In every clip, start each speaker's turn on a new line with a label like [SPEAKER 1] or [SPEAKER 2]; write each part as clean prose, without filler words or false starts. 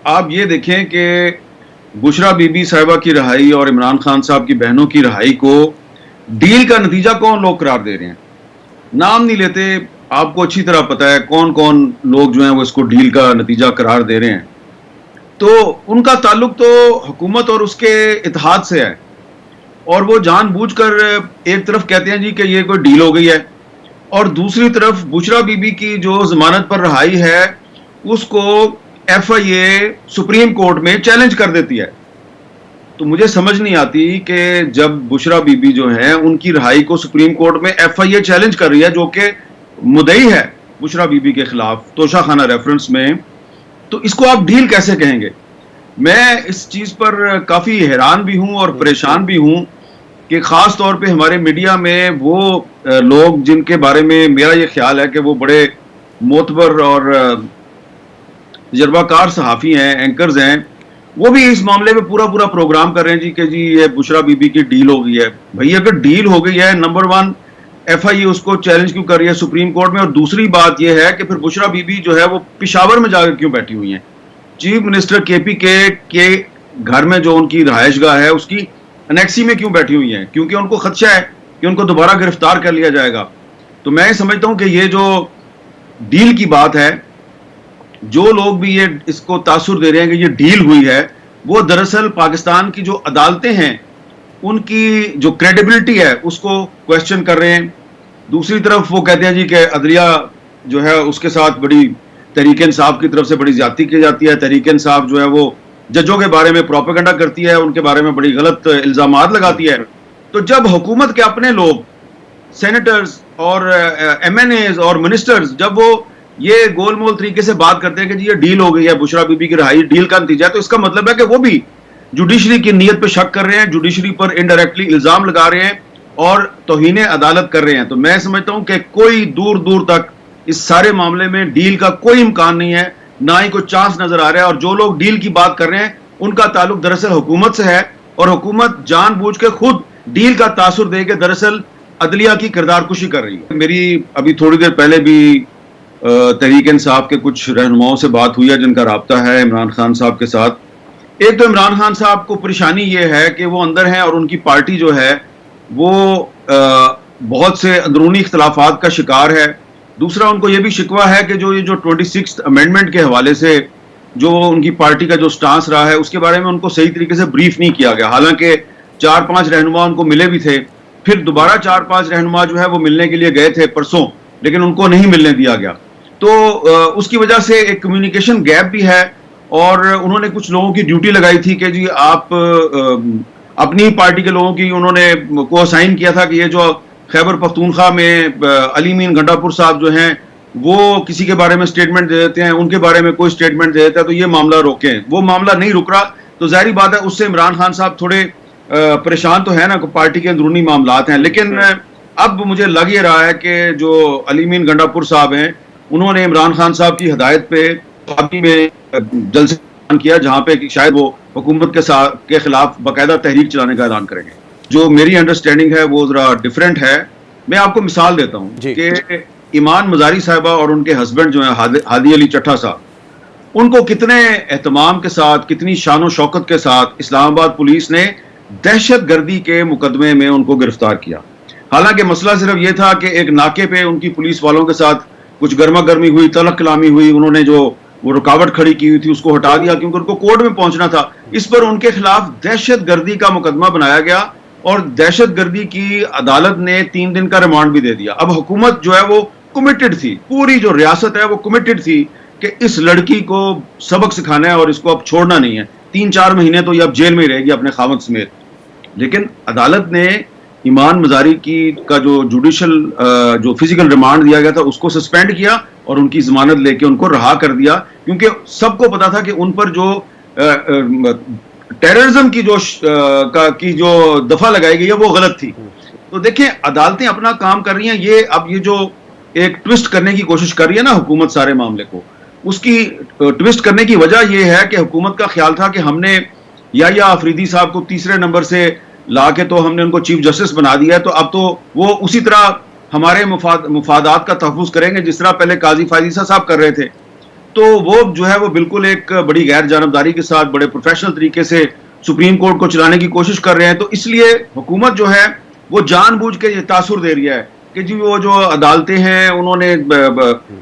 [SPEAKER 1] آپ یہ دیکھیں کہ بشرا بی بی صاحبہ کی رہائی اور عمران خان صاحب کی بہنوں کی رہائی کو ڈیل کا نتیجہ کون لوگ قرار دے رہے ہیں؟ نام نہیں لیتے، آپ کو اچھی طرح پتا ہے کون کون لوگ جو ہیں وہ اس کو ڈیل کا نتیجہ قرار دے رہے ہیں. تو ان کا تعلق تو حکومت اور اس کے اتحاد سے ہے، اور وہ جان بوجھ کر ایک طرف کہتے ہیں جی کہ یہ کوئی ڈیل ہو گئی ہے، اور دوسری طرف بشرا بی بی کی جو ضمانت پر رہائی ہے اس کو ایف آئی اے سپریم کورٹ میں چیلنج کر دیتی ہے. تو مجھے سمجھ نہیں آتی کہ جب بشرا بی بی جو ہیں ان کی رہائی کو سپریم کورٹ میں ایف آئی اے چیلنج کر رہی ہے، جو کہ مدعی ہے بشرا بی بی کے خلاف توشہ خانہ ریفرنس میں، تو اس کو آپ ڈیل کیسے کہیں گے؟ میں اس چیز پر کافی حیران بھی ہوں اور پریشان بھی ہوں کہ خاص طور پہ ہمارے میڈیا میں وہ لوگ جن کے بارے میں میرا یہ خیال ہے کہ وہ بڑے معتبر اور تجربہ کار صحافی ہیں، اینکرز ہیں، وہ بھی اس معاملے میں پورا پروگرام کر رہے ہیں جی کہ جی یہ بشرا بی بی کی ڈیل ہو گئی ہے. بھئی اگر ڈیل ہو گئی ہے، نمبر ون ایف آئی اے اس کو چیلنج کیوں کر رہی ہے سپریم کورٹ میں؟ اور دوسری بات یہ ہے کہ پھر بشرا بی بی جو ہے وہ پشاور میں جا کر کیوں بیٹھی ہوئی ہیں؟ چیف منسٹر کے پی کے گھر میں جو ان کی رہائش گاہ ہے اس کی انیکسی میں کیوں بیٹھی ہوئی ہیں؟ کیونکہ ان کو خدشہ ہے کہ ان کو دوبارہ گرفتار کر لیا جائے گا. تو میں سمجھتا ہوں کہ یہ جو ڈیل کی بات ہے، جو لوگ بھی یہ اس کو تاثر دے رہے ہیں کہ یہ ڈیل ہوئی ہے، وہ دراصل پاکستان کی جو عدالتیں ہیں ان کی جو کریڈیبلٹی ہے اس کو کویسچن کر رہے ہیں. دوسری طرف وہ کہتے ہیں جی کہ عدلیہ جو ہے اس کے ساتھ بڑی تحریک انصاف کی طرف سے بڑی زیادتی کی جاتی ہے، تحریک انصاف جو ہے وہ ججوں کے بارے میں پروپیگنڈا کرتی ہے، ان کے بارے میں بڑی غلط الزامات لگاتی ہے. تو جب حکومت کے اپنے لوگ سینیٹرز اور ایم این ایز اور منسٹرز جب وہ یہ گول مول طریقے سے بات کرتے ہیں کہ جی یہ ڈیل ہو گئی ہے، بشرا بی بی کی رہائی ڈیل کا نتیجہ ہے، تو اس کا مطلب ہے کہ وہ بھی جوڈیشری کی نیت پہ شک کر رہے ہیں، جوڈیشری پر انڈائریکٹلی الزام لگا رہے ہیں اور توہین عدالت کر رہے ہیں. تو میں سمجھتا ہوں کہ کوئی دور تک اس سارے معاملے میں ڈیل کا کوئی امکان نہیں ہے، نہ ہی کوئی چانس نظر آ رہا ہے. اور جو لوگ ڈیل کی بات کر رہے ہیں ان کا تعلق دراصل حکومت سے ہے، اور حکومت جان بوجھ کے خود ڈیل کا تاثر دے کے دراصل عدلیہ کی کردار کشی کر رہی ہے. میری ابھی تھوڑی دیر پہلے بھی تحریک انصاف کے کچھ رہنماؤں سے بات ہوئی ہے جن کا رابطہ ہے عمران خان صاحب کے ساتھ. ایک تو عمران خان صاحب کو پریشانی یہ ہے کہ وہ اندر ہیں اور ان کی پارٹی جو ہے وہ بہت سے اندرونی اختلافات کا شکار ہے. دوسرا ان کو یہ بھی شکوہ ہے کہ جو 26 امینڈمنٹ کے حوالے سے جو ان کی پارٹی کا جو سٹانس رہا ہے اس کے بارے میں ان کو صحیح طریقے سے بریف نہیں کیا گیا. حالانکہ 4-5 رہنما ان کو ملے بھی تھے، پھر دوبارہ 4-5 رہنما جو ہے وہ ملنے کے لیے گئے تھے پرسوں، لیکن ان کو نہیں ملنے دیا گیا. تو اس کی وجہ سے ایک کمیونیکیشن گیپ بھی ہے، اور انہوں نے کچھ لوگوں کی ڈیوٹی لگائی تھی کہ جی آپ اپنی پارٹی کے لوگوں کی انہوں نے کو اسائن کیا تھا کہ یہ جو خیبر پختونخوا میں علی مین گنڈا پور صاحب جو ہیں وہ کسی کے بارے میں سٹیٹمنٹ دے دیتے ہیں، ان کے بارے میں کوئی سٹیٹمنٹ دے دیتا ہے تو یہ معاملہ روکیں. وہ معاملہ نہیں رک رہا، تو ظاہری بات ہے اس سے عمران خان صاحب تھوڑے پریشان تو ہے نا، پارٹی کے اندرونی معاملات ہیں. لیکن اب مجھے لگ یہ رہا ہے کہ جو علی مین گنڈا پور صاحب ہیں انہوں نے عمران خان صاحب کی ہدایت پہ پارٹی میں جلسہ کیا جہاں پہ شاید وہ حکومت کے خلاف باقاعدہ تحریک چلانے کا اعلان کریں گے. جو میری انڈرسٹینڈنگ ہے وہ ذرا ڈیفرنٹ ہے. میں آپ کو مثال دیتا ہوں کہ ایمان مزاری صاحبہ اور ان کے ہسبینڈ جو ہیں ہادی علی چٹھا صاحب، ان کو کتنے اہتمام کے ساتھ، کتنی شان و شوکت کے ساتھ اسلام آباد پولیس نے دہشت گردی کے مقدمے میں ان کو گرفتار کیا. حالانکہ مسئلہ صرف یہ تھا کہ ایک ناکے پہ ان کی پولیس والوں کے ساتھ کچھ گرما گرمی ہوئی، تلخ کلامی ہوئی، انہوں نے جو وہ رکاوٹ کھڑی کی ہوئی تھی اس کو ہٹا دیا کیونکہ ان کو کورٹ میں پہنچنا تھا. اس پر ان کے خلاف دہشت گردی کا مقدمہ بنایا گیا اور دہشت گردی کی عدالت نے 3 دن کا ریمانڈ بھی دے دیا. اب حکومت جو ہے وہ کمیٹڈ تھی، پوری جو ریاست ہے وہ کمیٹڈ تھی کہ اس لڑکی کو سبق سکھانا ہے اور اس کو اب چھوڑنا نہیں ہے. 3-4 مہینے تو یہ اب جیل میں ہی رہے گی اپنے خاوند سمیت. لیکن عدالت نے ایمان مزاری کا جو جوڈیشل جو فزیکل ریمانڈ دیا گیا تھا اس کو سسپینڈ کیا اور ان کی ضمانت لے کے ان کو رہا کر دیا، کیونکہ سب کو پتا تھا کہ ان پر جو ٹیررزم کی جو دفعہ لگائی گئی ہے وہ غلط تھی. تو دیکھیں عدالتیں اپنا کام کر رہی ہیں. اب یہ جو ایک ٹوسٹ کرنے کی کوشش کر رہی ہے نا حکومت سارے معاملے کو، اس کی ٹوسٹ کرنے کی وجہ یہ ہے کہ حکومت کا خیال تھا کہ ہم نے یا آفریدی صاحب کو تیسرے نمبر سے لا کے تو ہم نے ان کو چیف جسٹس بنا دیا ہے، تو اب تو وہ اسی طرح ہمارے مفادات کا تحفظ کریں گے جس طرح پہلے قاضی فائز عیسیٰ صاحب کر رہے تھے. تو وہ جو ہے وہ بالکل ایک بڑی غیر جانبداری کے ساتھ بڑے پروفیشنل طریقے سے سپریم کورٹ کو چلانے کی کوشش کر رہے ہیں. تو اس لیے حکومت جو ہے وہ جان بوجھ کے یہ تاثر دے رہی ہے کہ جی وہ جو عدالتیں ہیں انہوں نے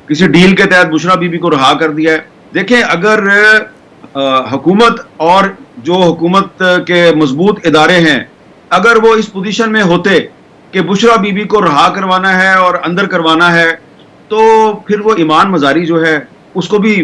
[SPEAKER 1] کسی ڈیل کے تحت بشرا بی بی کو رہا کر دیا ہے. دیکھیں اگر حکومت اور جو حکومت کے مضبوط ادارے ہیں اگر وہ اس پوزیشن میں ہوتے کہ بشرا بی بی کو رہا کروانا ہے اور اندر کروانا ہے تو پھر وہ ایمان مزاری جو ہے اس کو بھی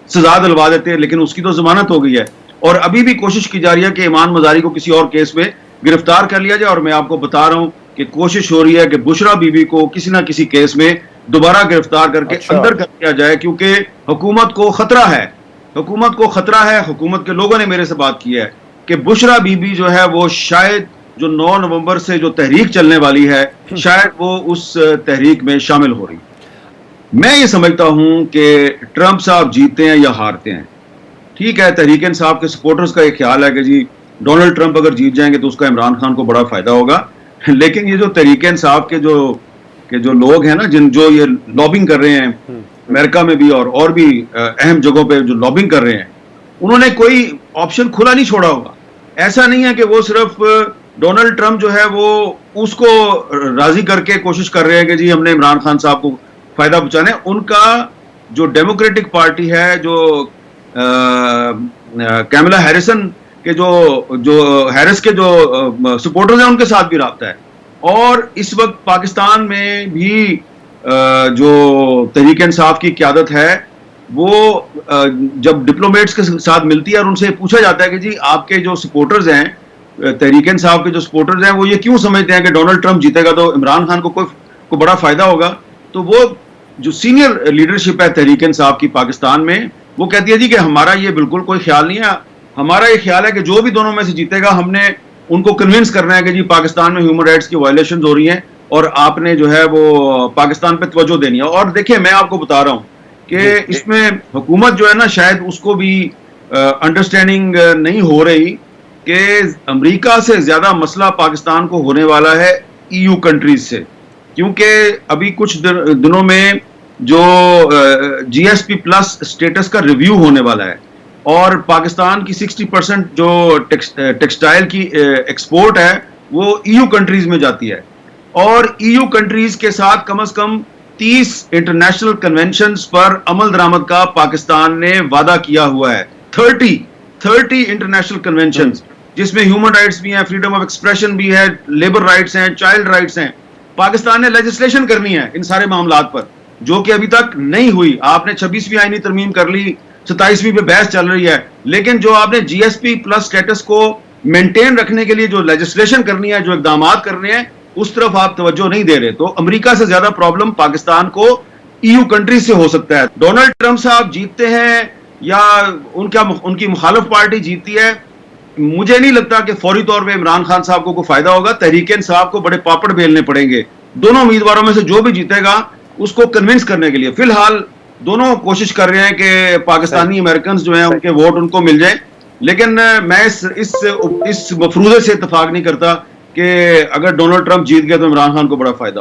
[SPEAKER 1] سزا دلوا دیتے, لیکن اس کی تو ضمانت ہو گئی ہے. اور ابھی بھی کوشش کی جا رہی ہے کہ ایمان مزاری کو کسی اور کیس میں گرفتار کر لیا جائے, اور میں آپ کو بتا رہا ہوں کہ کوشش ہو رہی ہے کہ بشرا بی بی کو کسی نہ کسی کیس میں دوبارہ گرفتار کر کے اندر کر دیا جائے, کیونکہ حکومت کو خطرہ ہے, حکومت کو خطرہ ہے. حکومت کے لوگوں نے میرے سے بات کی ہے کہ بشرا بی بی جو ہے وہ شاید جو 9 نومبر سے جو تحریک چلنے والی ہے شاید وہ اس تحریک میں شامل ہو رہی. میں یہ سمجھتا ہوں کہ ٹرمپ صاحب جیتے ہیں یا ہارتے ہیں, ٹھیک ہے, تحریک انصاف کے سپورٹرز کا یہ خیال ہے کہ جی ڈونلڈ ٹرمپ اگر جیت جائیں گے تو اس کا عمران خان کو بڑا فائدہ ہوگا. لیکن یہ جو تحریک انصاف کے جو لوگ ہیں نا جو یہ لابنگ کر رہے ہیں امریکہ میں بھی اور بھی اہم جگہوں پہ جو لابنگ کر رہے ہیں, انہوں نے کوئی آپشن کھلا نہیں چھوڑا ہوگا. ایسا نہیں ہے کہ وہ صرف ڈونلڈ ٹرمپ جو ہے وہ اس کو راضی کر کے کوشش کر رہے ہیں کہ جی ہم نے عمران خان صاحب کو فائدہ پہنچانا ہے. ان کا جو ڈیموکریٹک پارٹی ہے, جو کیملا ہیرسن کے جو ہیرس کے جو سپورٹرز ہیں ان کے ساتھ بھی رابطہ ہے. اور اس وقت پاکستان میں بھی جو تحریک انصاف کی قیادت ہے وہ جب ڈپلومیٹس کے ساتھ ملتی ہے اور ان سے پوچھا جاتا ہے کہ جی آپ کے جو سپورٹرز ہیں, تحریک انصاف کے جو سپورٹرز ہیں, وہ یہ کیوں سمجھتے ہیں کہ ڈونلڈ ٹرمپ جیتے گا تو عمران خان کو بڑا فائدہ ہوگا, تو وہ جو سینئر لیڈرشپ ہے تحریک انصاف کی پاکستان میں وہ کہتی ہے جی کہ ہمارا یہ بالکل کوئی خیال نہیں ہے. ہمارا یہ خیال ہے کہ جو بھی دونوں میں سے جیتے گا ہم نے ان کو کنونس کرنا ہے کہ جی پاکستان میں ہیومن رائٹس کی وائلیشنز ہو رہی ہیں اور آپ نے جو ہے وہ پاکستان پہ توجہ دینی ہے. اور دیکھیں میں آپ کو بتا رہا ہوں کہ اس میں حکومت جو ہے نا شاید اس کو بھی انڈرسٹینڈنگ نہیں ہو رہی کہ امریکہ سے زیادہ مسئلہ پاکستان کو ہونے والا ہے EU کنٹریز سے, کیونکہ ابھی کچھ دنوں میں جو GSP پلس اسٹیٹس کا ریویو ہونے والا ہے اور پاکستان کی 60% جو ٹیکسٹائل کی ایکسپورٹ ہے وہ EU کنٹریز میں جاتی ہے, اور EU کنٹریز کے ساتھ کم از کم 30 انٹرنیشنل کنونشنز پر عمل درآمد کا پاکستان نے وعدہ کیا ہوا ہے. 30 انٹرنیشنل کنونشنز جس میں ہیومن رائٹس بھی ہیں, فریڈم آف ایکسپریشن بھی ہے, لیبر رائٹس ہیں, چائلڈ رائٹس ہیں. پاکستان نے لیجسلیشن کرنی ہے ان سارے معاملات پر جو کہ ابھی تک نہیں ہوئی. آپ نے 26ویں آئینی ترمیم کر لی, 27ویں پہ بحث چل رہی ہے, لیکن جو آپ نے GSP پلس سٹیٹس کو مینٹین رکھنے کے لیے جو لیجسلیشن کرنی ہے, جو اقدامات کرنے ہیں, اس طرف آپ توجہ نہیں دے رہے. تو امریکہ سے زیادہ پرابلم پاکستان کو EU کنٹریز سے ہو سکتا ہے. ڈونلڈ ٹرمپ صاحب جیتتے ہیں یا ان کی مخالف پارٹی جیتی ہے, مجھے نہیں لگتا کہ فوری طور پہ عمران خان صاحب کو کوئی فائدہ ہوگا. تحریک انصاف کو بڑے پاپڑ بیلنے پڑیں گے. دونوں امیدواروں میں سے جو بھی جیتے گا اس کو کنونس کرنے کے لیے فی الحال دونوں کوشش کر رہے ہیں کہ پاکستانی امریکنز جو ہیں ان کے ووٹ ان کو مل جائیں. لیکن میں اس مفروضے سے اتفاق نہیں کرتا کہ اگر ڈونلڈ ٹرمپ جیت گیا تو عمران خان کو بڑا فائدہ